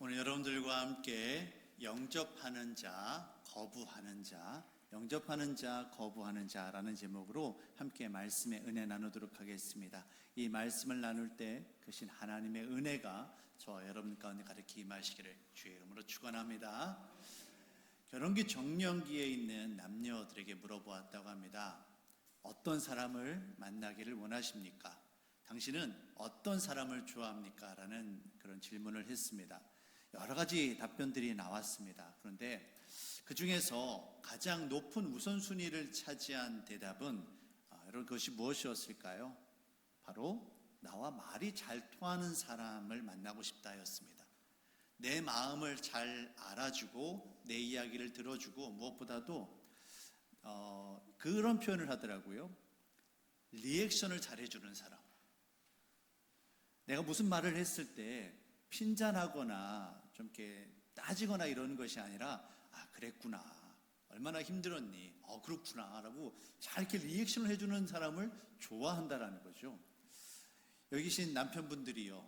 오늘 여러분들과 함께 영접하는 자, 거부하는 자, 영접하는 자, 거부하는 자라는 제목으로 함께 말씀의 은혜 나누도록 하겠습니다. 이 말씀을 나눌 때 그신 하나님의 은혜가 저와 여러분 가운데 가득히 임하시기를 주의 이름으로 축원합니다. 결혼기 정년기에 있는 남녀들에게 물어보았다고 합니다. 어떤 사람을 만나기를 원하십니까? 당신은 어떤 사람을 좋아합니까? 라는 그런 질문을 했습니다. 여러 가지 답변들이 나왔습니다. 그런데 그 중에서 가장 높은 우선순위를 차지한 대답은 여러분 그것이 무엇이었을까요? 바로 나와 말이 잘 통하는 사람을 만나고 싶다였습니다. 내 마음을 잘 알아주고 내 이야기를 들어주고 무엇보다도 그런 표현을 하더라고요. 리액션을 잘해주는 사람. 내가 무슨 말을 했을 때 핀잔하거나 좀 이렇게 따지거나 이러는 것이 아니라 그랬구나, 얼마나 힘들었니, 그렇구나 라고 잘 이렇게 리액션을 해주는 사람을 좋아한다라는 거죠. 여기 계신 남편분들이요,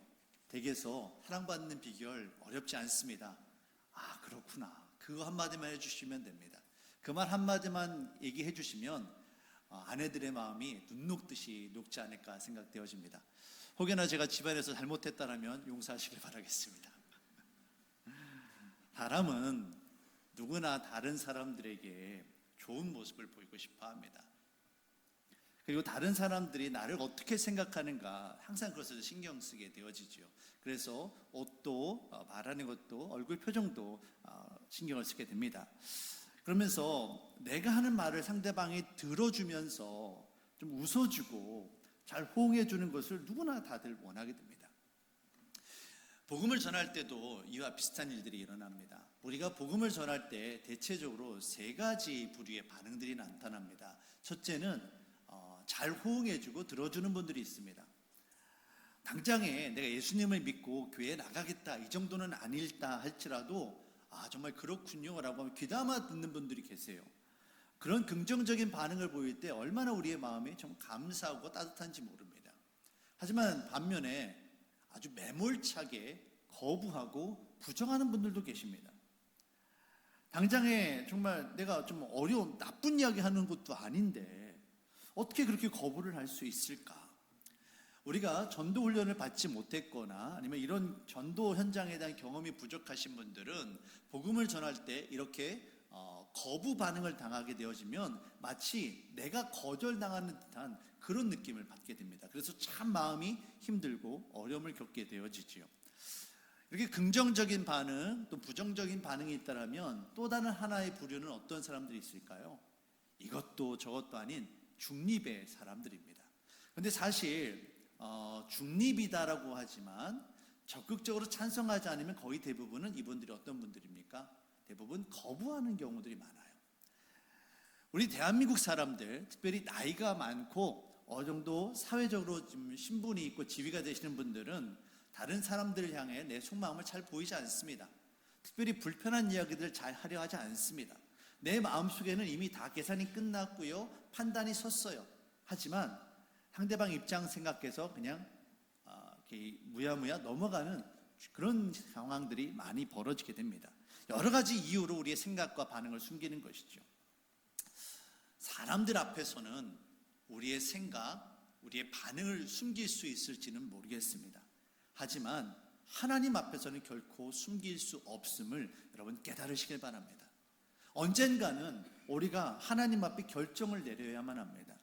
댁에서 사랑받는 비결 어렵지 않습니다. 그렇구나, 그거 한마디만 해주시면 됩니다. 그 말 한마디만 얘기해 주시면 아내들의 마음이 눈 녹듯이 녹지 않을까 생각되어집니다. 혹여나 제가 집안에서 잘못했다면 용서하시길 바라겠습니다. 사람은 누구나 다른 사람들에게 좋은 모습을 보이고 싶어 합니다. 그리고 다른 사람들이 나를 어떻게 생각하는가 항상 그것을 신경 쓰게 되어지죠. 그래서 옷도 말하는 것도 얼굴 표정도 신경을 쓰게 됩니다. 그러면서 내가 하는 말을 상대방이 들어주면서 좀 웃어주고 잘 호응해 주는 것을 누구나 다들 원하게 됩니다. 복음을 전할 때도 이와 비슷한 일들이 일어납니다. 우리가 복음을 전할 때 대체적으로 세 가지 부류의 반응들이 나타납니다. 첫째는 잘 호응해 주고 들어주는 분들이 있습니다. 당장에 내가 예수님을 믿고 교회에 나가겠다 이 정도는 아닐다 할지라도 정말 그렇군요 라고 하면 귀담아 듣는 분들이 계세요. 그런 긍정적인 반응을 보일 때 얼마나 우리의 마음이 좀 감사하고 따뜻한지 모릅니다. 하지만 반면에 아주 매몰차게 거부하고 부정하는 분들도 계십니다. 당장에 정말 내가 좀 어려운 나쁜 이야기 하는 것도 아닌데 어떻게 그렇게 거부를 할 수 있을까? 우리가 전도 훈련을 받지 못했거나 아니면 이런 전도 현장에 대한 경험이 부족하신 분들은 복음을 전할 때 이렇게 거부 반응을 당하게 되어지면 마치 내가 거절당하는 듯한 그런 느낌을 받게 됩니다. 그래서 참 마음이 힘들고 어려움을 겪게 되어지지요. 이렇게 긍정적인 반응 또 부정적인 반응이 있다면 또 다른 하나의 부류는 어떤 사람들이 있을까요? 이것도 저것도 아닌 중립의 사람들입니다. 그런데 사실 중립이다라고 하지만 적극적으로 찬성하지 않으면 거의 대부분은 이분들이 어떤 분들입니까? 대부분 거부하는 경우들이 많아요. 우리 대한민국 사람들, 특별히 나이가 많고 어느 정도 사회적으로 좀 신분이 있고 지위가 되시는 분들은 다른 사람들을 향해 내 속마음을 잘 보이지 않습니다. 특별히 불편한 이야기들을 잘 하려 하지 않습니다. 내 마음속에는 이미 다 계산이 끝났고요, 판단이 섰어요. 하지만 상대방 입장 생각해서 그냥 이렇게 무야무야 넘어가는 그런 상황들이 많이 벌어지게 됩니다. 여러 가지 이유로 우리의 생각과 반응을 숨기는 것이죠. 사람들 앞에서는 우리의 생각, 우리의 반응을 숨길 수 있을지는 모르겠습니다. 하지만 하나님 앞에서는 결코 숨길 수 없음을 여러분 깨달으시길 바랍니다. 언젠가는 우리가 하나님 앞에 결정을 내려야만 합니다.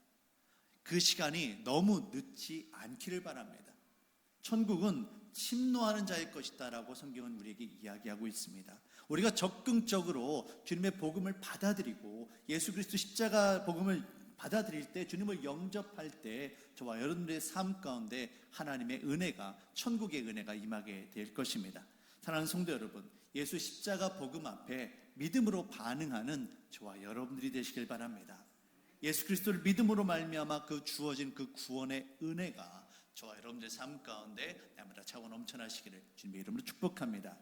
그 시간이 너무 늦지 않기를 바랍니다. 천국은 침노하는 자의 것이다 라고 성경은 우리에게 이야기하고 있습니다. 우리가 적극적으로 주님의 복음을 받아들이고 예수 그리스도 십자가 복음을 받아들일 때, 주님을 영접할 때 저와 여러분들의 삶 가운데 하나님의 은혜가, 천국의 은혜가 임하게 될 것입니다. 사랑하는 성도 여러분, 예수 십자가 복음 앞에 믿음으로 반응하는 저와 여러분들이 되시길 바랍니다. 예수 그리스도를 믿음으로 말미암아 그 주어진 그 구원의 은혜가 저와 여러분들의 삶 가운데 날마다 차고 넘쳐나시기를 주님의 이름으로 축복합니다.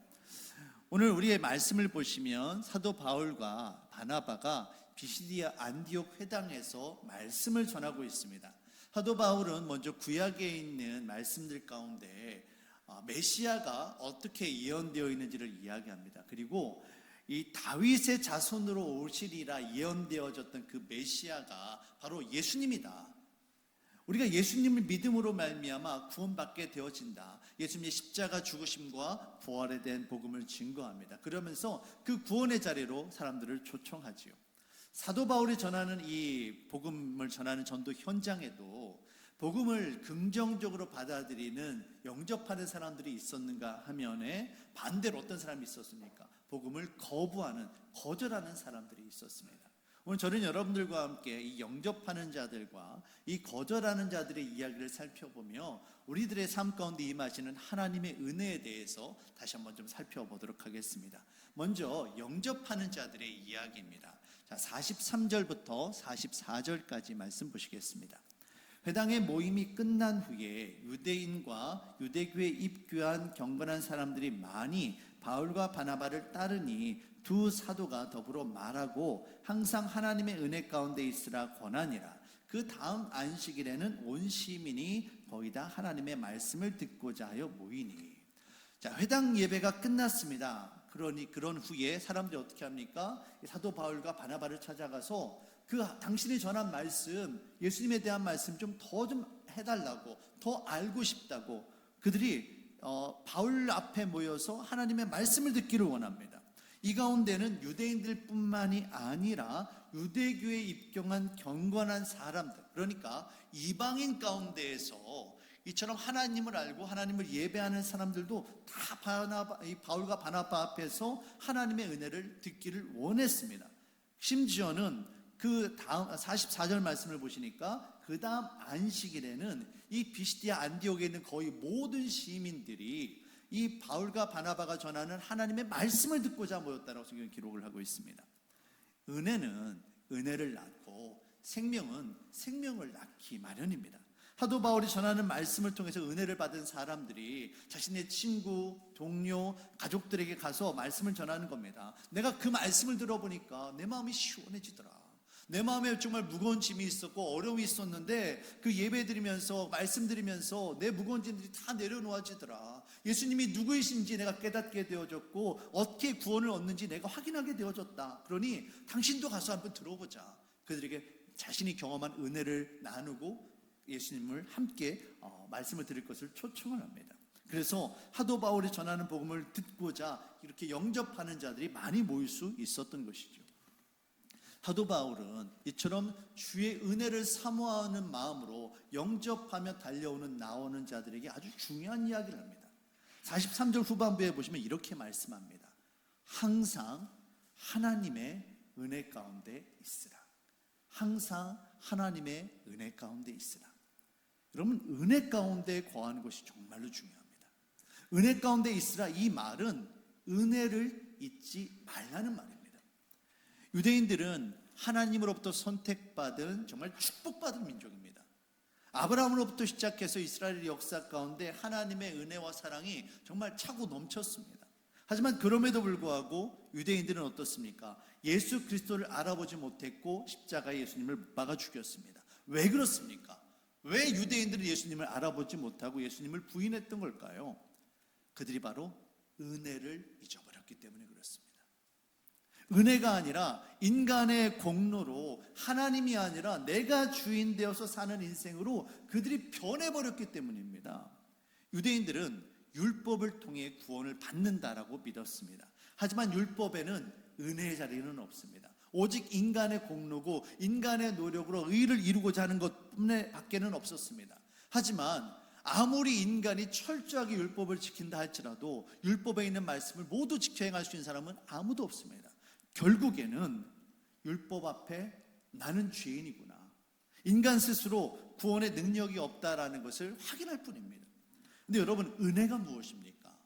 오늘 우리의 말씀을 보시면 사도 바울과 바나바가 비시디아 안디옥 회당에서 말씀을 전하고 있습니다. 사도 바울은 먼저 구약에 있는 말씀들 가운데 메시아가 어떻게 예언되어 있는지를 이야기합니다. 그리고 이 다윗의 자손으로 오시리라 예언되어졌던 그 메시아가 바로 예수님이다. 우리가 예수님을 믿음으로 말미암아 구원받게 되어진다. 예수님의 십자가 죽으심과 부활에 대한 복음을 증거합니다. 그러면서 그 구원의 자리로 사람들을 초청하지요. 사도 바울이 전하는 이 복음을 전하는 전도 현장에도 복음을 긍정적으로 받아들이는 영접하는 사람들이 있었는가 하면에 반대로 어떤 사람이 있었습니까? 복음을 거절하는 사람들이 있었습니다. 오늘 저는 여러분들과 함께 이 영접하는 자들과 이 거절하는 자들의 이야기를 살펴보며 우리들의 삶 가운데 임하시는 하나님의 은혜에 대해서 다시 한번 좀 살펴보도록 하겠습니다. 먼저 영접하는 자들의 이야기입니다. 자, 43절부터 44절까지 말씀 보시겠습니다. 회당의 모임이 끝난 후에 유대인과 유대교에 입교한 경건한 사람들이 많이 바울과 바나바를 따르니 두 사도가 더불어 말하고 항상 하나님의 은혜 가운데 있으라 권하니라. 그 다음 안식일에는 온 시민이 거의 다 하나님의 말씀을 듣고자 하여 모이니. 자, 회당 예배가 끝났습니다. 그런 후에 사람들이 어떻게 합니까? 사도 바울과 바나바를 찾아가서 그 당신이 전한 말씀, 예수님에 대한 말씀 좀 해달라고, 더 알고 싶다고 그들이 바울 앞에 모여서 하나님의 말씀을 듣기를 원합니다. 이 가운데는 유대인들뿐만이 아니라 유대교에 입경한 경건한 사람들, 그러니까 이방인 가운데에서 이처럼 하나님을 알고 하나님을 예배하는 사람들도 다 바울과 바나바 앞에서 하나님의 은혜를 듣기를 원했습니다. 심지어는 그 다음 44절 말씀을 보시니까 그 다음 안식일에는 이 비시디아 안디옥에 있는 거의 모든 시민들이 이 바울과 바나바가 전하는 하나님의 말씀을 듣고자 모였다라고 성경은 기록을 하고 있습니다. 은혜는 은혜를 낳고 생명은 생명을 낳기 마련입니다. 사도 바울이 전하는 말씀을 통해서 은혜를 받은 사람들이 자신의 친구, 동료, 가족들에게 가서 말씀을 전하는 겁니다. 내가 그 말씀을 들어보니까 내 마음이 시원해지더라. 내 마음에 정말 무거운 짐이 있었고 어려움이 있었는데 그 예배 드리면서 말씀 드리면서 내 무거운 짐들이 다 내려놓아지더라. 예수님이 누구이신지 내가 깨닫게 되어졌고 어떻게 구원을 얻는지 내가 확인하게 되어졌다. 그러니 당신도 가서 한번 들어보자. 그들에게 자신이 경험한 은혜를 나누고 예수님을 함께 말씀을 드릴 것을 초청을 합니다. 그래서 사도 바울이 전하는 복음을 듣고자 이렇게 영접하는 자들이 많이 모일 수 있었던 것이죠. 사도 바울은 이처럼 주의 은혜를 사모하는 마음으로 영접하며 달려오는 나오는 자들에게 아주 중요한 이야기를 합니다. 43절 후반부에 보시면 이렇게 말씀합니다. 항상 하나님의 은혜 가운데 있으라. 항상 하나님의 은혜 가운데 있으라. 여러분, 은혜 가운데 거하는 것이 정말로 중요합니다. 은혜 가운데 있으라, 이 말은 은혜를 잊지 말라는 말입니다. 유대인들은 하나님으로부터 선택받은 정말 축복받은 민족입니다. 아브라함으로부터 시작해서 이스라엘 역사 가운데 하나님의 은혜와 사랑이 정말 차고 넘쳤습니다. 하지만 그럼에도 불구하고 유대인들은 어떻습니까? 예수 그리스도를 알아보지 못했고 십자가에 예수님을 못 박아 죽였습니다. 왜 그렇습니까? 왜 유대인들은 예수님을 알아보지 못하고 예수님을 부인했던 걸까요? 그들이 바로 은혜를 잊어버렸기 때문에 그렇습니다. 은혜가 아니라 인간의 공로로, 하나님이 아니라 내가 주인 되어서 사는 인생으로 그들이 변해버렸기 때문입니다. 유대인들은 율법을 통해 구원을 받는다라고 믿었습니다. 하지만 율법에는 은혜의 자리는 없습니다. 오직 인간의 공로고 인간의 노력으로 의를 이루고자 하는 것뿐에 밖에는 없었습니다. 하지만 아무리 인간이 철저하게 율법을 지킨다 할지라도 율법에 있는 말씀을 모두 지켜 행할 수 있는 사람은 아무도 없습니다. 결국에는 율법 앞에 나는 죄인이구나, 인간 스스로 구원의 능력이 없다라는 것을 확인할 뿐입니다. 근데 여러분, 은혜가 무엇입니까?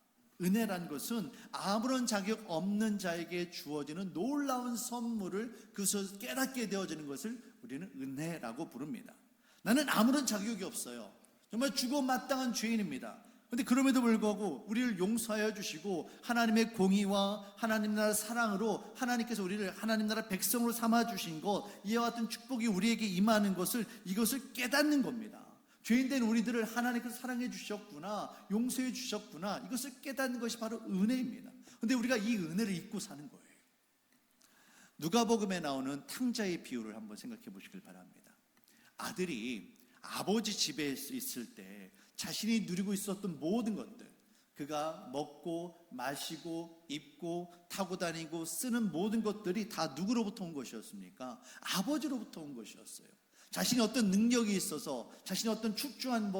은혜란 것은 아무런 자격 없는 자에게 주어지는 놀라운 선물을 그것을 깨닫게 되어지는 것을 우리는 은혜라고 부릅니다. 나는 아무런 자격이 없어요. 정말 죽어 마땅한 죄인입니다. 그런데 그럼에도 불구하고 우리를 용서하여 주시고 하나님의 공의와 하나님 나라 사랑으로 하나님께서 우리를 하나님 나라 백성으로 삼아 주신 것, 이와 같은 축복이 우리에게 임하는 것을, 이것을 깨닫는 겁니다. 죄인된 우리들을 하나님께서 사랑해 주셨구나, 용서해 주셨구나, 이것을 깨닫는 것이 바로 은혜입니다. 그런데 우리가 이 은혜를 잊고 사는 거예요. 누가복음에 나오는 탕자의 비유를 한번 생각해 보시길 바랍니다. 아들이 아버지 집에 있을 때 자신이 누리고 있었던 모든 것들, 그가 먹고 마시고 입고 타고 다니고 쓰는 모든 것들이 다 누구로부터 온 것이었습니까? 아버지로부터 온 것이었어요. 자신이 어떤 능력이 있어서, 자신이 어떤 축주한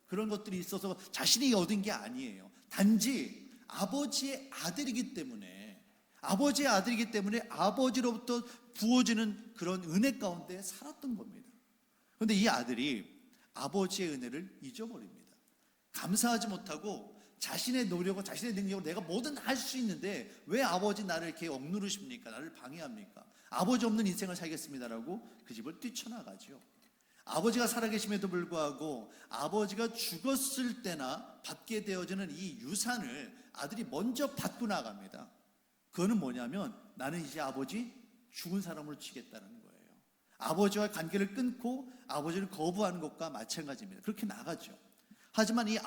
그런 것들이 있어서 자신이 얻은 게 아니에요. 단지 아버지의 아들이기 때문에, 아버지로부터 부어지는 그런 은혜 가운데 살았던 겁니다. 그런데 이 아들이 아버지의 은혜를 잊어버립니다. 감사하지 못하고 자신의 노력과 자신의 능력으로 내가 뭐든 할 수 있는데 왜 아버지 나를 이렇게 억누르십니까? 나를 방해합니까? 아버지 없는 인생을 살겠습니다라고 그 집을 뛰쳐나가죠. 아버지가 살아계심에도 불구하고 아버지가 죽었을 때나 받게 되어지는 이 유산을 아들이 먼저 받고 나갑니다. 그거는 뭐냐면, 나는 이제 아버지 죽은 사람으로 치겠다는 거예요. 아버지와 관계를 끊고 아버지를 거부하는 것과 마찬가지입니다. 그렇게 나가죠. 하지만 이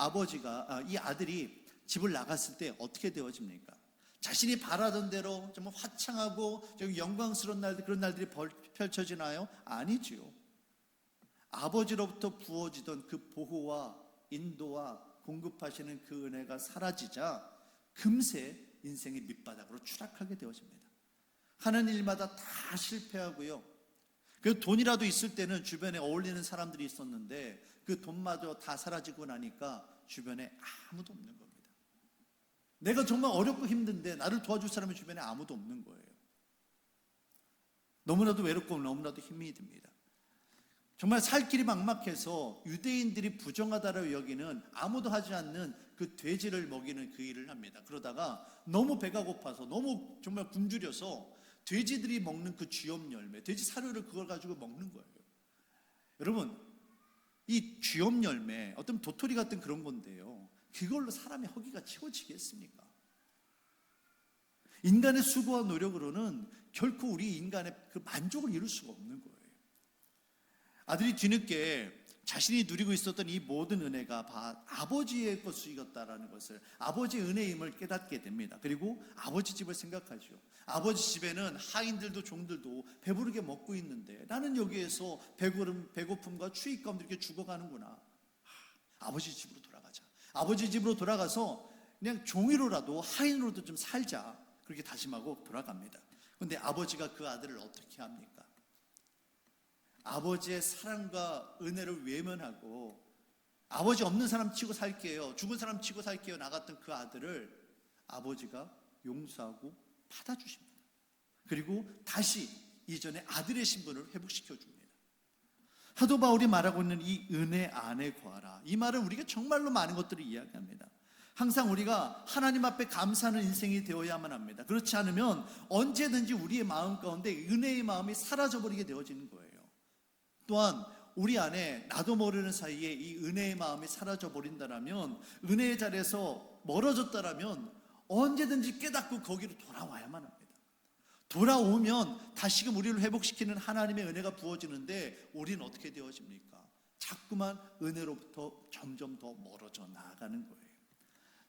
아들이 집을 나갔을 때 어떻게 되어집니까? 자신이 바라던 대로 정말 화창하고 영광스러운 날들, 그런 날들이 펼쳐지나요? 아니지요. 아버지로부터 부어지던 그 보호와 인도와 공급하시는 그 은혜가 사라지자 금세 인생의 밑바닥으로 추락하게 되어집니다. 하는 일마다 다 실패하고요. 그 돈이라도 있을 때는 주변에 어울리는 사람들이 있었는데 그 돈마저 다 사라지고 나니까 주변에 아무도 없는 겁니다. 내가 정말 어렵고 힘든데 나를 도와줄 사람이 주변에 아무도 없는 거예요. 너무나도 외롭고 너무나도 힘이 듭니다. 정말 살 길이 막막해서 유대인들이 부정하다라고 여기는, 아무도 하지 않는 그 돼지를 먹이는 그 일을 합니다. 그러다가 너무 배가 고파서, 너무 정말 굶주려서 돼지들이 먹는 그 쥐염 열매, 돼지 사료를 그걸 가지고 먹는 거예요. 여러분, 이 쥐염 열매, 어떤 도토리 같은 그런 건데요, 그걸로 사람의 허기가 채워지겠습니까? 인간의 수고와 노력으로는 결코 우리 인간의 그 만족을 이룰 수가 없는 거예요. 아들이 뒤늦게 자신이 누리고 있었던 이 모든 은혜가 아버지의 것이었다라는 것을, 아버지의 은혜임을 깨닫게 됩니다. 그리고 아버지 집을 생각하죠. 아버지 집에는 하인들도 종들도 배부르게 먹고 있는데 나는 여기에서 배고픔과 추위 가운데 이렇게 죽어가는구나. 아버지 집으로 돌아가자. 아버지 집으로 돌아가서 그냥 종이로라도, 하인으로도 좀 살자. 그렇게 다짐하고 돌아갑니다. 그런데 아버지가 그 아들을 어떻게 합니까? 아버지의 사랑과 은혜를 외면하고, 아버지 없는 사람 치고 살게요, 죽은 사람 치고 살게요 나갔던 그 아들을 아버지가 용서하고 받아주십니다. 그리고 다시 이전에 아들의 신분을 회복시켜 줍니다. 사도 바울이 말하고 있는 이 은혜 안에 거하라, 이 말은 우리가 정말로 많은 것들을 이야기합니다. 항상 우리가 하나님 앞에 감사하는 인생이 되어야만 합니다. 그렇지 않으면 언제든지 우리의 마음 가운데 은혜의 마음이 사라져버리게 되어지는 거예요. 또한 우리 안에 나도 모르는 사이에 이 은혜의 마음이 사라져버린다라면, 은혜의 자리에서 멀어졌다라면 언제든지 깨닫고 거기로 돌아와야만 합니다. 돌아오면 다시금 우리를 회복시키는 하나님의 은혜가 부어지는데 우리는 어떻게 되어집니까? 자꾸만 은혜로부터 점점 더 멀어져 나아가는 거예요.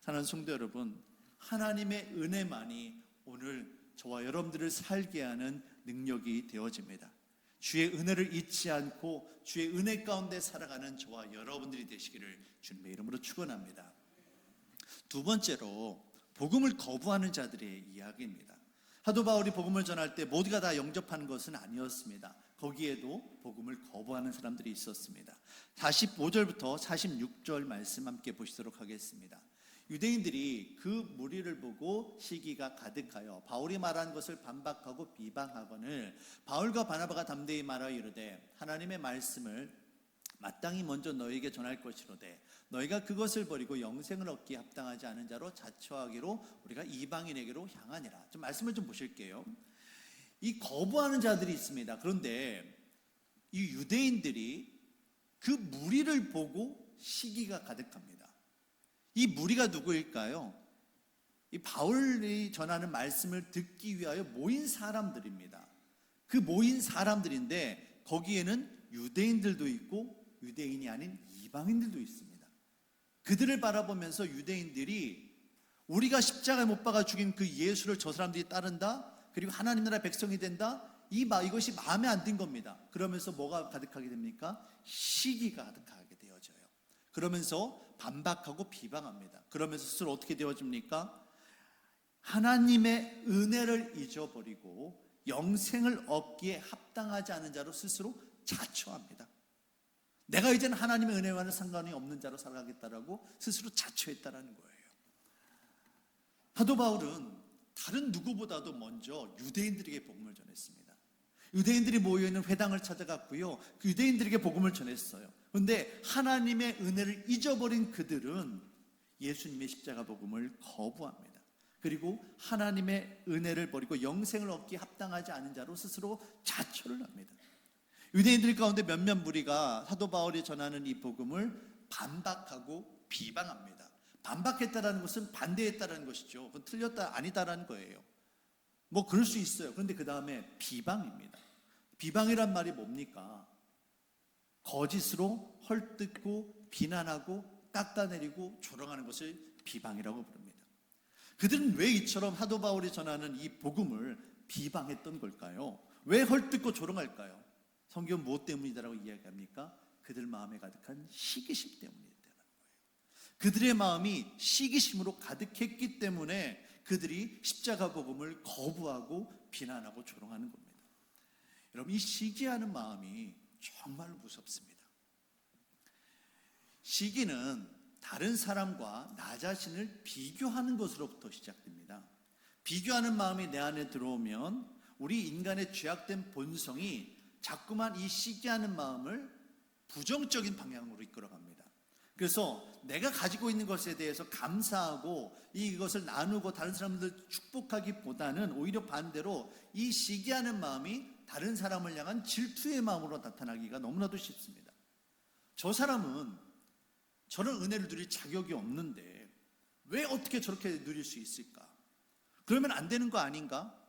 사랑하는 성도 여러분, 하나님의 은혜만이 오늘 저와 여러분들을 살게 하는 능력이 되어집니다. 주의 은혜를 잊지 않고 주의 은혜 가운데 살아가는 저와 여러분들이 되시기를 주님의 이름으로 축원합니다. 두 번째로, 복음을 거부하는 자들의 이야기입니다. 사도 바울이 복음을 전할 때 모두가 다 영접하는 것은 아니었습니다. 거기에도 복음을 거부하는 사람들이 있었습니다. 45절부터 46절 말씀 함께 보시도록 하겠습니다. 유대인들이 그 무리를 보고 시기가 가득하여 바울이 말한 것을 반박하고 비방하거늘 바울과 바나바가 담대히 말하여 이르되, 하나님의 말씀을 마땅히 먼저 너희에게 전할 것이로되 너희가 그것을 버리고 영생을 얻기에 합당하지 않은 자로 자처하기로 우리가 이방인에게로 향하니라. 좀 말씀을 좀 보실게요. 이 거부하는 자들이 있습니다. 그런데 이 유대인들이 그 무리를 보고 시기가 가득합니다. 이 무리가 누구일까요? 이 바울이 전하는 말씀을 듣기 위하여 모인 사람들입니다. 그 모인 사람들인데 거기에는 유대인들도 있고 유대인이 아닌 이방인들도 있습니다. 그들을 바라보면서 유대인들이 우리가 십자가에 못 박아 죽인 그 예수를 저 사람들이 따른다? 그리고 하나님 나라 백성이 된다? 이것이 마음에 안 든 겁니다. 그러면서 뭐가 가득하게 됩니까? 시기가 가득하게 되어져요. 그러면서 반박하고 비방합니다. 그러면서 스스로 어떻게 되어집니까? 하나님의 은혜를 잊어버리고 영생을 얻기에 합당하지 않은 자로 스스로 자초합니다. 내가 이제는 하나님의 은혜와는 상관이 없는 자로 살아가겠다라고 스스로 자초했다라는 거예요. 사도 바울은 다른 누구보다도 먼저 유대인들에게 복음을 전했습니다. 유대인들이 모여있는 회당을 찾아갔고요, 그 유대인들에게 복음을 전했어요. 그런데 하나님의 은혜를 잊어버린 그들은 예수님의 십자가 복음을 거부합니다. 그리고 하나님의 은혜를 버리고 영생을 얻기에 합당하지 않은 자로 스스로 자초를 합니다. 유대인들 가운데 몇몇 무리가 사도 바울이 전하는 이 복음을 반박하고 비방합니다. 반박했다라는 것은 반대했다라는 것이죠. 그건 틀렸다 아니다라는 거예요. 뭐 그럴 수 있어요. 그런데 그 다음에 비방입니다. 비방이란 말이 뭡니까? 거짓으로 헐뜯고 비난하고 깎아내리고 조롱하는 것을 비방이라고 부릅니다. 그들은 왜 이처럼 사도 바울이 전하는 이 복음을 비방했던 걸까요? 왜 헐뜯고 조롱할까요? 성경 무엇 때문이다라고 이야기합니까? 그들 마음에 가득한 시기심 때문이다라는 거예요. 그들의 마음이 시기심으로 가득했기 때문에 그들이 십자가 복음을 거부하고 비난하고 조롱하는 겁니다. 여러분, 이 시기하는 마음이 정말로 무섭습니다. 시기는 다른 사람과 나 자신을 비교하는 것으로부터 시작됩니다. 비교하는 마음이 내 안에 들어오면 우리 인간의 죄악된 본성이 자꾸만 이 시기하는 마음을 부정적인 방향으로 이끌어갑니다. 그래서 내가 가지고 있는 것에 대해서 감사하고 이것을 나누고 다른 사람들 축복하기보다는 오히려 반대로 이 시기하는 마음이 다른 사람을 향한 질투의 마음으로 나타나기가 너무나도 쉽습니다. 저 사람은 저런 은혜를 누릴 자격이 없는데 왜 어떻게 저렇게 누릴 수 있을까? 그러면 안 되는 거 아닌가?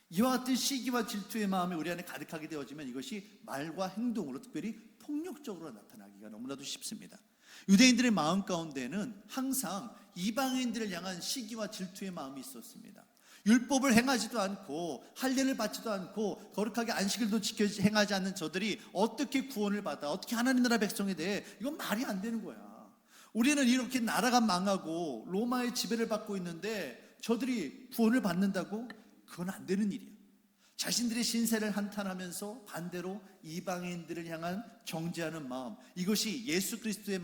이와 같은 시기와 질투의 마음이 우리 안에 가득하게 되어지면 이것이 말과 행동으로, 특별히 폭력적으로 나타나기가 너무나도 쉽습니다. 유대인들의 마음 가운데는 항상 이방인들을 향한 시기와 질투의 마음이 있었습니다. 율법을 행하지도 않고 할례를 받지도 않고 거룩하게 안식일도 지켜 행하지 않는 저들이 어떻게 구원을 받아, 어떻게 하나님 나라 백성에 대해, 이건 말이 안 되는 거야. 우리는 이렇게 나라가 망하고 로마의 지배를 받고 있는데 저들이 구원을 받는다고? 그건 안 되는 일이야. 자신들의 신세를 한탄하면서 반대로 이방인들을 향한 정죄하는 마음, 이것이 예수 그리스도의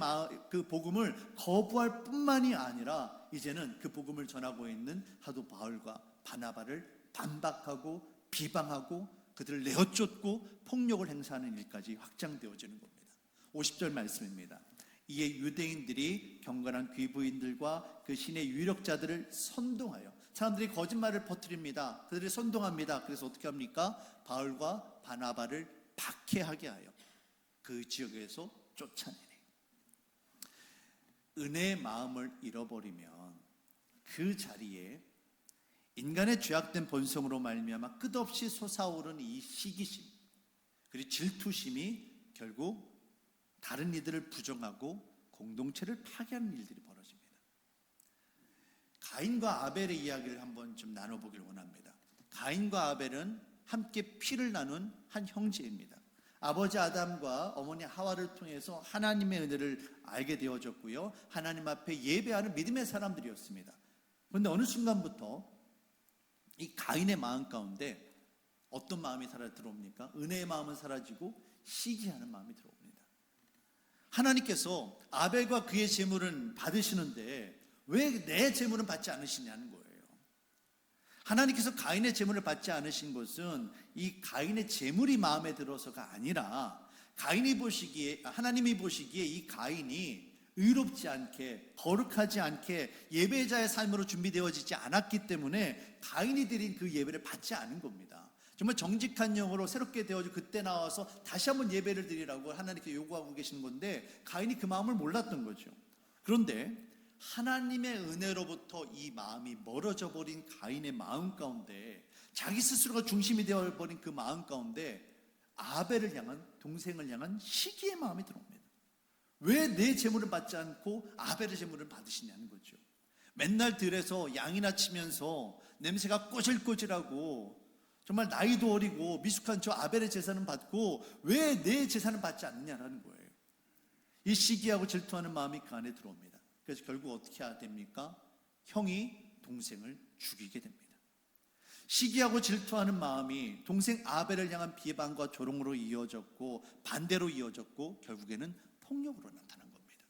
그 복음을 거부할 뿐만이 아니라 이제는 그 복음을 전하고 있는 사도 바울과 바나바를 반박하고 비방하고 그들을 내어쫓고 폭력을 행사하는 일까지 확장되어지는 겁니다. 50절 말씀입니다. 이에 유대인들이 경건한 귀부인들과 그 신의 유력자들을 선동하여, 사람들이 거짓말을 퍼뜨립니다. 그들이 선동합니다. 그래서 어떻게 합니까? 바울과 바나바를 박해하게 하여 그 지역에서 쫓아내요. 은혜의 마음을 잃어버리면 그 자리에 인간의 죄악된 본성으로 말미암아 끝없이 솟아오르는 이 시기심, 그리고 질투심이 결국 다른 이들을 부정하고 공동체를 파괴하는 일들이 벌어집니다. 가인과 아벨의 이야기를 한번 좀 나눠보길 원합니다. 가인과 아벨은 함께 피를 나눈 한 형제입니다. 아버지 아담과 어머니 하와를 통해서 하나님의 은혜를 알게 되어졌고요, 하나님 앞에 예배하는 믿음의 사람들이었습니다. 그런데 어느 순간부터 이 가인의 마음 가운데 어떤 마음이 들어옵니까? 은혜의 마음은 사라지고 시기하는 마음이 들어옵니다. 하나님께서 아벨과 그의 제물은 받으시는데 왜 내 제물은 받지 않으시냐는 거예요. 하나님께서 가인의 제물을 받지 않으신 것은 이 가인의 제물이 마음에 들어서가 아니라 하나님이 보시기에 이 가인이 의롭지 않게, 거룩하지 않게 예배자의 삶으로 준비되어지지 않았기 때문에 가인이 드린 그 예배를 받지 않은 겁니다. 정말 정직한 영으로 새롭게 되어져 그때 나와서 다시 한번 예배를 드리라고 하나님께 요구하고 계시는 건데 가인이 그 마음을 몰랐던 거죠. 그런데 하나님의 은혜로부터 이 마음이 멀어져 버린 가인의 마음 가운데, 자기 스스로가 중심이 되어버린 그 마음 가운데 아벨을 향한, 동생을 향한 시기의 마음이 들어옵니다. 왜 내 제물을 받지 않고 아벨의 제물을 받으시냐는 거죠. 맨날 들에서 양이나 치면서 냄새가 꼬질꼬질하고 정말 나이도 어리고 미숙한 저 아벨의 제사는 받고 왜 내 제사는 받지 않느냐라는 거예요. 이 시기하고 질투하는 마음이 그 안에 들어옵니다. 그래서 결국 어떻게 해야 됩니까? 형이 동생을 죽이게 됩니다. 시기하고 질투하는 마음이 동생 아벨을 향한 비방과 조롱으로 이어졌고 반대로 이어졌고 결국에는 폭력으로 나타난 겁니다.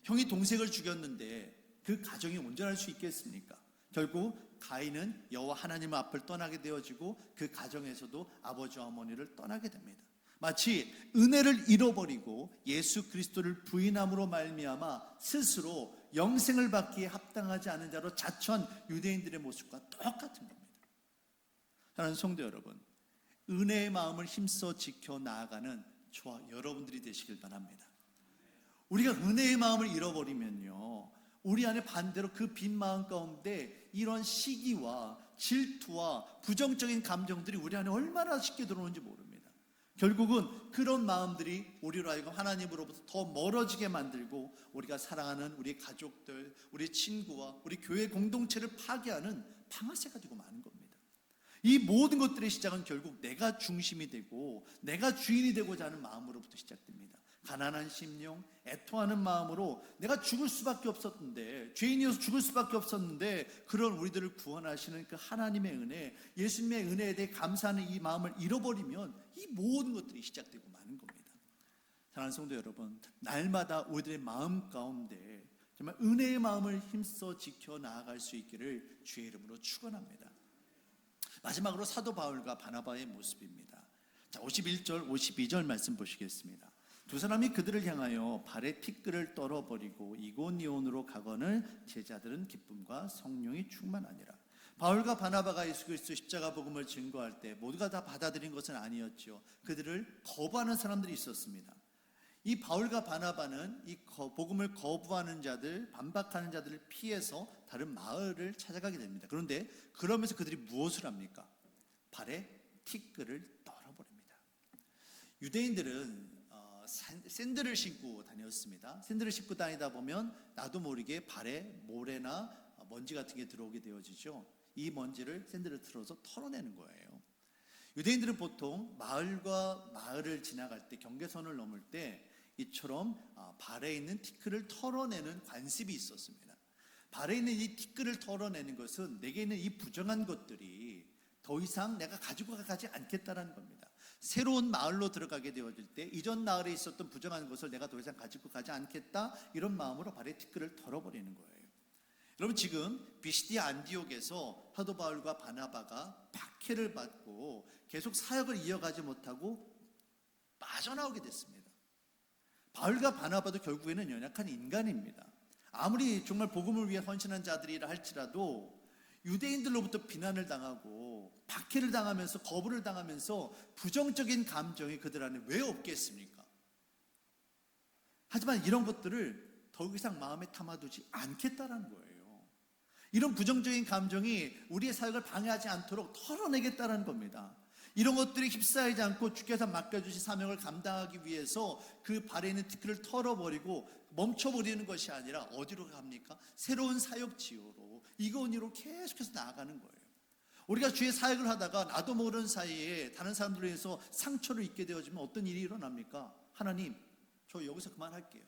형이 동생을 죽였는데 그 가정이 온전할 수 있겠습니까? 결국 가인은 여호와 하나님 앞을 떠나게 되어지고 그 가정에서도 아버지와 어머니를 떠나게 됩니다. 마치 은혜를 잃어버리고 예수 그리스도를 부인함으로 말미암아 스스로 영생을 받기에 합당하지 않은 자로 자처한 유대인들의 모습과 똑같은 겁니다. 사랑하는 성도 여러분, 은혜의 마음을 힘써 지켜 나아가는 저와 여러분들이 되시길 바랍니다. 우리가 은혜의 마음을 잃어버리면요, 우리 안에 반대로 그 빈 마음 가운데 이런 시기와 질투와 부정적인 감정들이 우리 안에 얼마나 쉽게 들어오는지 모릅니다. 결국은 그런 마음들이 우리로 하여금 하나님으로부터 더 멀어지게 만들고 우리가 사랑하는 우리 가족들, 우리 친구와 우리 교회 공동체를 파괴하는 방아쇠가 되고 마는 겁니다. 이 모든 것들의 시작은 결국 내가 중심이 되고 내가 주인이 되고자 하는 마음으로부터 시작됩니다. 가난한 심령, 애통하는 마음으로 내가 죽을 수밖에 없었는데, 죄인이어서 죽을 수밖에 없었는데 그런 우리들을 구원하시는 그 하나님의 은혜, 예수님의 은혜에 대해 감사하는 이 마음을 잃어버리면 이 모든 것들이 시작되고 마는 겁니다. 사랑하는 성도 여러분, 날마다 우리들의 마음 가운데 정말 은혜의 마음을 힘써 지켜 나아갈 수 있기를 주의 이름으로 축원합니다. 마지막으로 사도 바울과 바나바의 모습입니다. 자, 51절, 52절 말씀 보시겠습니다. 두 사람이 그들을 향하여 발에 티끌을 떨어버리고 이고니온으로 가거늘 제자들은 기쁨과 성령이 충만하니라. 바울과 바나바가 예수 그리스도 십자가 복음을 증거할 때 모두가 다 받아들인 것은 아니었죠. 그들을 거부하는 사람들이 있었습니다. 이 바울과 바나바는 이 복음을 거부하는 자들, 반박하는 자들을 피해서 다른 마을을 찾아가게 됩니다. 그런데 그러면서 그들이 무엇을 합니까? 발에 티끌을 떨어버립니다. 유대인들은 샌들을 신고 다녔습니다. 샌들을 신고 다니다 보면 나도 모르게 발에 모래나 먼지 같은 게 들어오게 되어지죠. 이 먼지를 샌들을 틀어서 털어내는 거예요. 유대인들은 보통 마을과 마을을 지나갈 때, 경계선을 넘을 때 이처럼 발에 있는 티끌을 털어내는 관습이 있었습니다. 발에 있는 이 티끌을 털어내는 것은 내게 있는 이 부정한 것들이 더 이상 내가 가지고 가지 않겠다라는 겁니다. 새로운 마을로 들어가게 되어질 때 이전 마을에 있었던 부정한 것을 내가 더 이상 가지고 가지 않겠다, 이런 마음으로 발에 티끌을 털어버리는 거예요. 여러분, 지금 비시디아 안디옥에서 사도 바울과 바나바가 박해를 받고 계속 사역을 이어가지 못하고 빠져나오게 됐습니다. 바울과 바나바도 결국에는 연약한 인간입니다. 아무리 정말 복음을 위해 헌신한 자들이라 할지라도 유대인들로부터 비난을 당하고 박해를 당하면서 거부를 당하면서 부정적인 감정이 그들 안에 왜 없겠습니까? 하지만 이런 것들을 더 이상 마음에 담아두지 않겠다라는 거예요. 이런 부정적인 감정이 우리의 사역을 방해하지 않도록 털어내겠다는 겁니다. 이런 것들이 휩싸이지 않고 주께서 맡겨주신 사명을 감당하기 위해서 그 발에 있는 티끌을 털어버리고 멈춰버리는 것이 아니라 어디로 갑니까? 새로운 사역 지요로, 이거니로 계속해서 나아가는 거예요. 우리가 주의 사역을 하다가 나도 모르는 사이에 다른 사람들에 의해서 상처를 입게 되어지면 어떤 일이 일어납니까? 하나님, 저 여기서 그만할게요.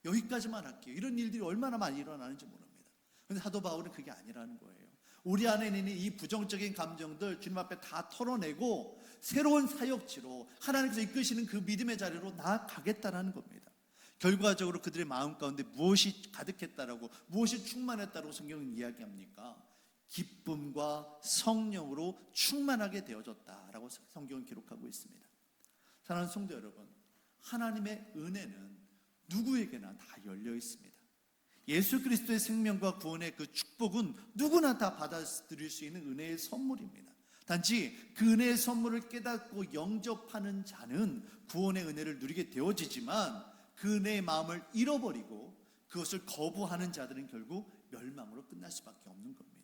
여기까지만 할게요. 이런 일들이 얼마나 많이 일어나는지 모릅니다. 그런데 사도 바울은 그게 아니라는 거예요. 우리 안에 있는 이 부정적인 감정들 주님 앞에 다 털어내고 새로운 사역지로 하나님께서 이끄시는 그 믿음의 자리로 나아가겠다는 겁니다. 결과적으로 그들의 마음 가운데 무엇이 가득했다라고, 무엇이 충만했다라고 성경은 이야기합니까? 기쁨과 성령으로 충만하게 되어졌다라고 성경은 기록하고 있습니다. 사랑하는 성도 여러분, 하나님의 은혜는 누구에게나 다 열려 있습니다. 예수 그리스도의 생명과 구원의 그 축복은 누구나 다 받아들일 수 있는 은혜의 선물입니다. 단지 그 은혜의 선물을 깨닫고 영접하는 자는 구원의 은혜를 누리게 되어지지만 그 은혜의 마음을 잃어버리고 그것을 거부하는 자들은 결국 멸망으로 끝날 수밖에 없는 겁니다.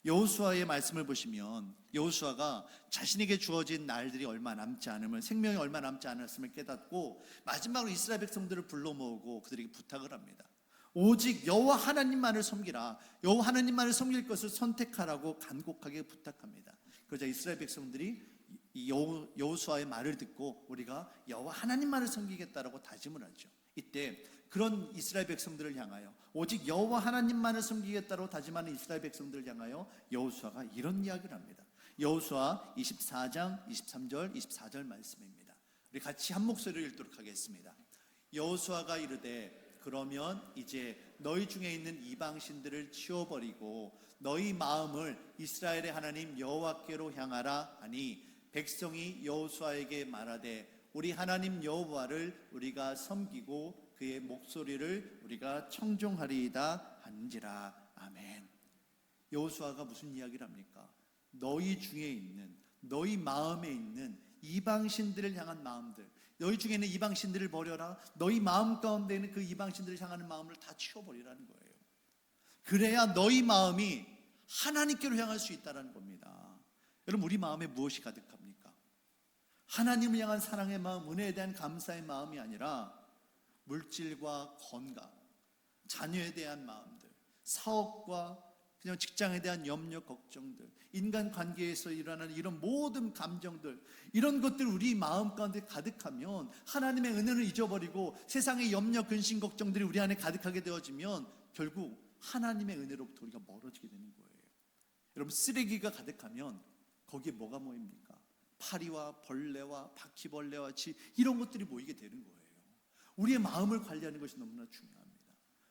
여호수아의 말씀을 보시면 여호수아가 자신에게 주어진 날들이 얼마 남지 않음을, 생명이 얼마 남지 않았음을 깨닫고 마지막으로 이스라엘 백성들을 불러 모으고 그들에게 부탁을 합니다. 오직 여호와 하나님만을 섬기라, 여호와 하나님만을 섬길 것을 선택하라고 간곡하게 부탁합니다. 그러자 이스라엘 백성들이 여호수아의 말을 듣고 우리가 여호와 하나님만을 섬기겠다라고 다짐을 하죠. 이때 그런 이스라엘 백성들을 향하여, 오직 여호와 하나님만을 섬기겠다고 다짐하는 이스라엘 백성들을 향하여 여호수아가 이런 이야기를 합니다. 여호수아 24장 23절 24절 말씀입니다. 우리 같이 한 목소리를 읽도록 하겠습니다. 여호수아가 이르되 그러면 이제 너희 중에 있는 이방신들을 치워버리고 너희 마음을 이스라엘의 하나님 여호와께로 향하라 하니, 백성이 여호수아에게 말하되 우리 하나님 여호와를 우리가 섬기고 그의 목소리를 우리가 청종하리이다 한지라. 아멘. 여호수아가 무슨 이야기를 합니까? 너희 중에 있는, 너희 마음에 있는 이방신들을 향한 마음들, 너희 중에 있는 이방신들을 버려라. 너희 마음 가운데 있는 그 이방신들을 향하는 마음을 다 치워버리라는 거예요. 그래야 너희 마음이 하나님께로 향할 수 있다는 겁니다. 여러분, 우리 마음에 무엇이 가득합니까? 하나님을 향한 사랑의 마음, 은혜에 대한 감사의 마음이 아니라 물질과 건강, 자녀에 대한 마음들, 사업과 그냥 직장에 대한 염려, 걱정들, 인간관계에서 일어나는 이런 모든 감정들, 이런 것들 우리 마음 가운데 가득하면, 하나님의 은혜를 잊어버리고 세상의 염려, 근심, 걱정들이 우리 안에 가득하게 되어지면 결국 하나님의 은혜로부터 우리가 멀어지게 되는 거예요. 여러분, 쓰레기가 가득하면 거기에 뭐가 모입니까? 파리와 벌레와 바퀴벌레와 쥐, 이런 것들이 모이게 되는 거예요. 우리의 마음을 관리하는 것이 너무나 중요합니다.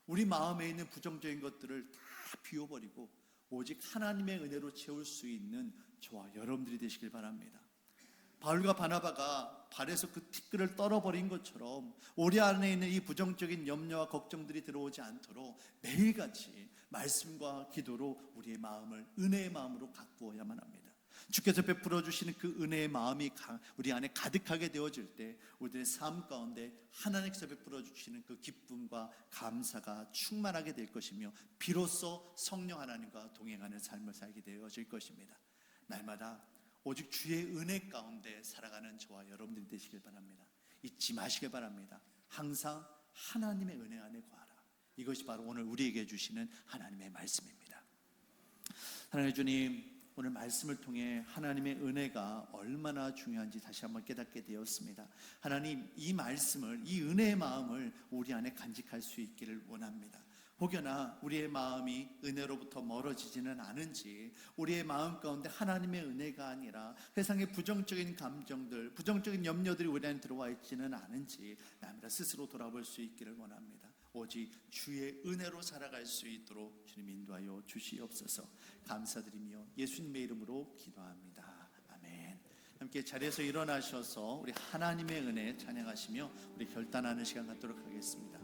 우리 마음에 있는 부정적인 것들을 다 비워버리고 오직 하나님의 은혜로 채울 수 있는 저와 여러분들이 되시길 바랍니다. 바울과 바나바가 발에서 그 티끌을 떨어버린 것처럼 우리 안에 있는 이 부정적인 염려와 걱정들이 들어오지 않도록 매일같이 말씀과 기도로 우리의 마음을 은혜의 마음으로 가꾸어야만 합니다. 주께서 베풀어 주시는 그 은혜의 마음이 우리 안에 가득하게 되어질 때 우리들의 삶 가운데 하나님께서 베풀어 주시는 그 기쁨과 감사가 충만하게 될 것이며, 비로소 성령 하나님과 동행하는 삶을 살게 되어질 것입니다. 날마다 오직 주의 은혜 가운데 살아가는 저와 여러분들이 되시길 바랍니다. 잊지 마시길 바랍니다. 항상 하나님의 은혜 안에 거하라. 이것이 바로 오늘 우리에게 주시는 하나님의 말씀입니다. 하나님 주님, 오늘 말씀을 통해 하나님의 은혜가 얼마나 중요한지 다시 한번 깨닫게 되었습니다. 하나님, 이 말씀을, 이 은혜의 마음을 우리 안에 간직할 수 있기를 원합니다. 혹여나 우리의 마음이 은혜로부터 멀어지지는 않은지, 우리의 마음 가운데 하나님의 은혜가 아니라 세상의 부정적인 감정들, 부정적인 염려들이 우리 안에 들어와 있지는 않은지 날마다 스스로 돌아볼 수 있기를 원합니다. 오직 주의 은혜로 살아갈 수 있도록 주님 인도하여 주시옵소서. 감사드리며 예수님의 이름으로 기도합니다. 아멘. 함께 자리에서 일어나셔서 우리 하나님의 은혜 찬양하시며 우리 결단하는 시간 갖도록 하겠습니다.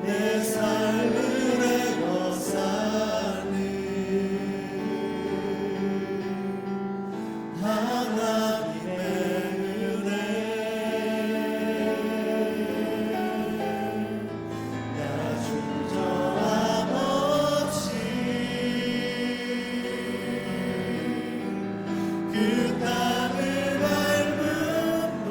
내 삶을 애워싸는 하나님의 은혜 나 주저함 없이 그 땅을 밟음도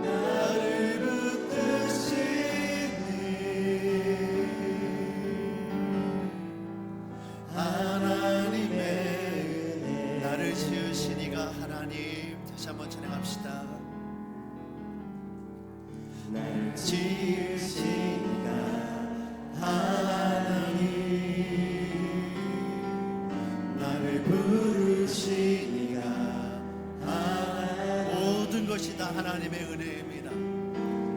나를 붙드시니 하나님의 은혜 나를 지으시니가 하나님 다시 한번 찬양합시다. 나를 지으시니가 하나님 나를 부르시니가 하나님 모든 것이 다 하나님의 은혜입니다.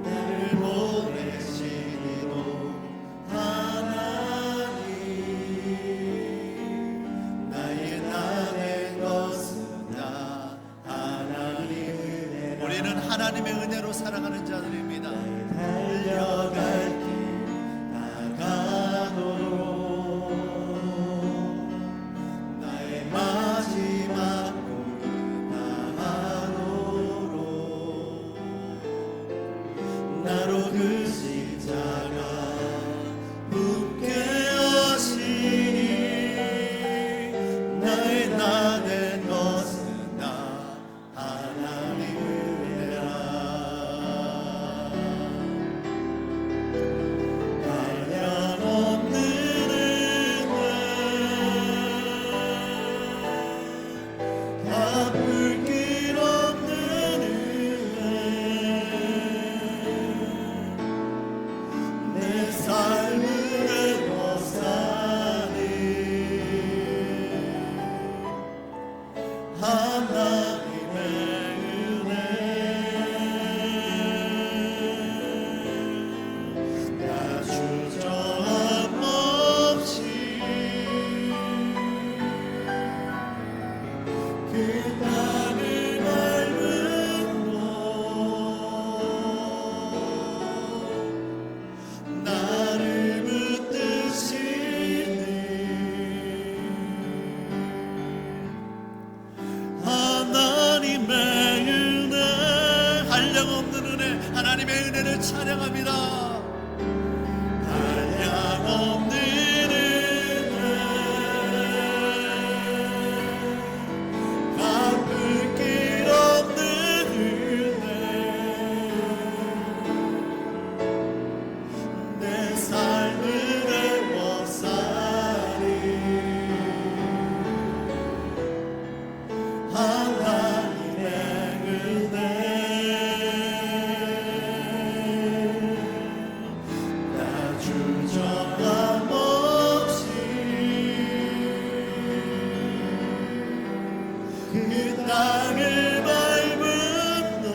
나를 보내시니도 하나님 나의 나된 것은 다 하나님의 은혜라 우리는 하나님의 은혜로 살아가는 자들입니다. 달려갈 길 나가도록 나의 마지막 꿈 다하도록 나로 그 십자가 붙게 하시니 나의 나된 것은 다 하나님의 은혜라 한량없는 은혜 갚을 길 없는 은혜 내 삶을 애워싸는 하나님의 은혜 나 주저함 없이 그 땅을 밟음도 나를 붙드시니 하나님의 은혜 한량없는 은혜 하나님의 은혜를 찬양합니다. 한량없는 은혜 갚을 길 없는 은혜 내 삶을 애워싸니 하나님의 은혜 나 주저함 없이 그 땅을 밟음도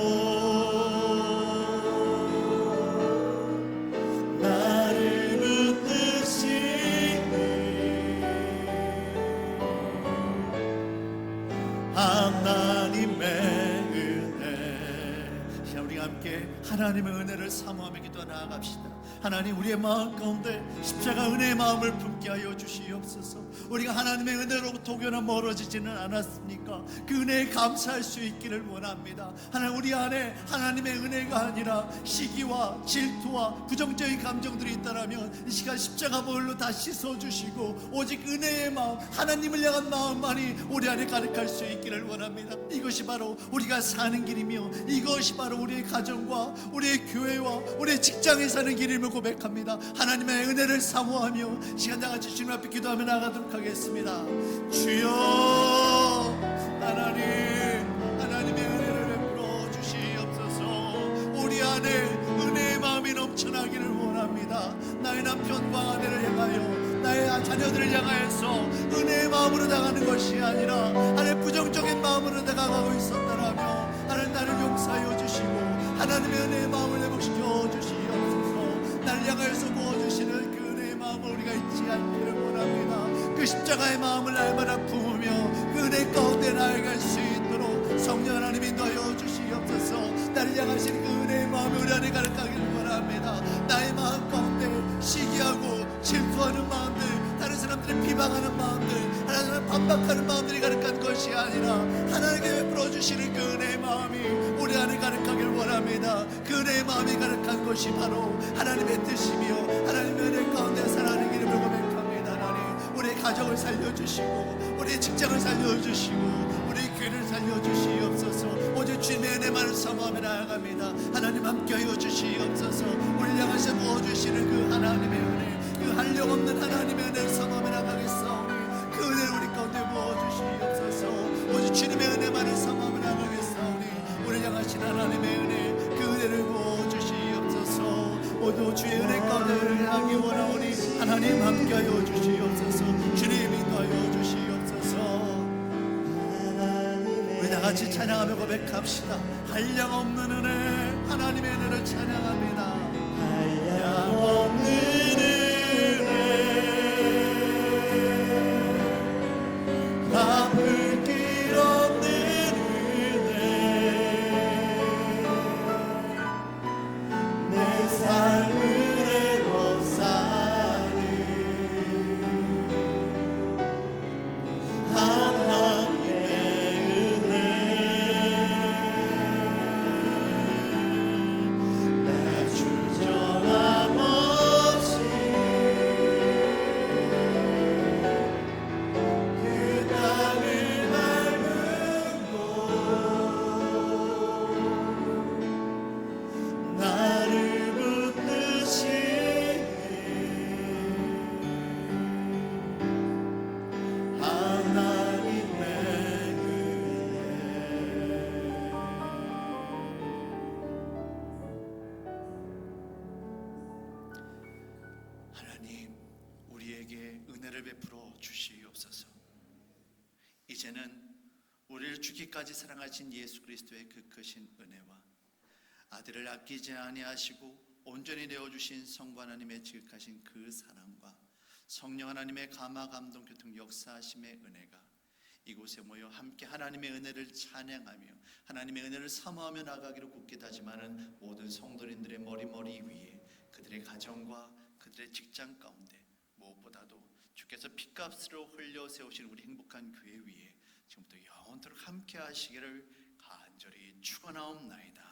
나를 붙드시니 하나님의 은혜 자 우리가 함께 하나님의 은혜를 사모하며 기도 나아갑시다. 하나님 우리의 마음 가운데 십자가 은혜의 마음을 품게 하여 주시옵소서. 우리가 하나님의 은혜로부터 혹여나 멀어지지는 않았습니까? 그 은혜에 감사할 수 있기를 원합니다. 하나님 우리 안에 하나님의 은혜가 아니라 시기와 질투와 부정적인 감정들이 있다면 이 시간 십자가 보혈로 다 씻어주시고 오직 은혜의 마음 하나님을 향한 마음만이 우리 안에 가득할 수 있기를 원합니다. 이것이 바로 우리가 사는 길이며 이것이 바로 우리의 가정과 우리의 교회와 우리의 직장에 사는 길임을 고백합니다. 하나님의 은혜를 사모하며 시간 다같이 주님 앞에 기도하며 나가도록 하겠습니다. 주여 하나님의 은혜를 베풀어 주시옵소서. 우리 안에 은혜의 마음이 넘쳐나기를 원합니다. 나의 남편과 아내를 향하여 나의 자녀들을 향하여서 은혜의 마음으로 나가는 것이 아니라 하나님 부정적인 마음으로 나가고 있었다라면 하나님 나를 용서하여 주시고 하나님의 은혜의 마음을 회복시켜 주시옵소서. 나를 향하여서 부어주시는 그 은혜의 마음을 우리가 잊지 않기를 원합니다. 그 십자가의 마음을 날마다 품으며 그 은혜 가운데 나아갈 수 있도록 성령 하나님 인도하여 주시옵소서. 나를 향하신 그 은혜의 마음이 우리 안에 가득하기를 원합니다. 나의 마음 가운데 시기하고 질투하는 마음들, 다른 사람들을 비방하는 마음들, 다른 사람 반박하는 마음들이 가득한 것이 아니라 하나님께 베풀어 주시는 그 은혜의 마음이 우리 안에 가득하기를 원합니다. 그 은혜의 마음이 가득한 것이 바로 하나님의 뜻이며 하나님의 은혜 가운데 살아가는 길을 고백합니다. 하나님, 우리의 가정을 살려주시고 우리의 직장을 살려주시고 우리 교회를 살려주시옵소서. 오직 주님의 은혜만을 사모하며 나아갑니다. 하나님 함께하여 주시옵소서. 우리를 향하셔 부어주시는 그 하나님의 은혜, 그 한량없는 하나님의 은혜를 사모하며 나가겠사오니 그 은혜를 우리 가운데 부어주시옵소서. 오직 주님의 은혜만을 사모하며 나가겠사오니 우리를 향하신 하나님의 은혜, 그 은혜를 부어주시옵소서. 모두 주의 은혜 가운데 향하기 원하오니 하나님 함께하여 주시옵소서. 주님 인도하여 주시옵소서. 우리 다같이 찬양하며 고백합시다. 한량없는 은혜, 하나님의 은혜를 찬양합니다. 한량없는 은혜, 갚을 길 없는 은혜, 내 삶을 이제는 우리를 죽기까지 사랑하신 예수 그리스도의 그 크신 은혜와 아들을 아끼지 아니하시고 온전히 내어주신 성부 하나님의 지극하신 그 사랑과 성령 하나님의 감화 감동 교통 역사하심의 은혜가 이곳에 모여 함께 하나님의 은혜를 찬양하며 하나님의 은혜를 사모하며 나가기로 굳게 다짐하는 모든 성도님들의 머리 위에 그들의 가정과 그들의 직장 가운데 무엇보다도 주께서 핏값으로 흘려 세우신 우리 행복한 교회 위에 지금부터 영원토록 함께 하시기를 간절히 축원하옵나이다.